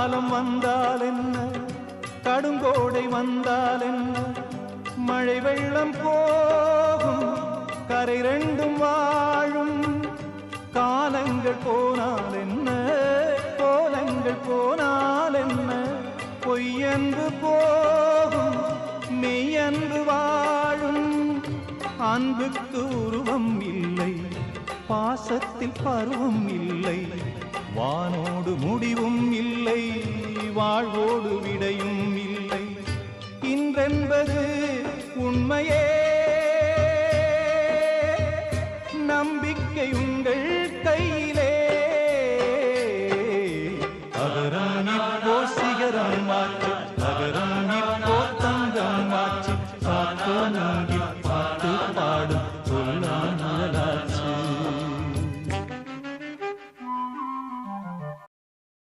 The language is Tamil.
காலம் வந்தால் என்ன, கடுங்கோடை வந்தால் என்ன, மழை வெள்ளம் போகும், கரை ரெண்டும் வாழும். காலங்கள் போனால் என்ன, கோலங்கள் போனால் என்ன, பொய்யன்று போகும், மெய்யன்று வாழும். அன்புக்கு உருவம் இல்லை, பாசத்தில் பருவம் இல்லை, வானோடு முடிவும் இல்லை, வாழ்வோடு விடையும் இல்லை. இன்றென்பது உண்மையே, நம்பிக்கை உங்கள் கையில்.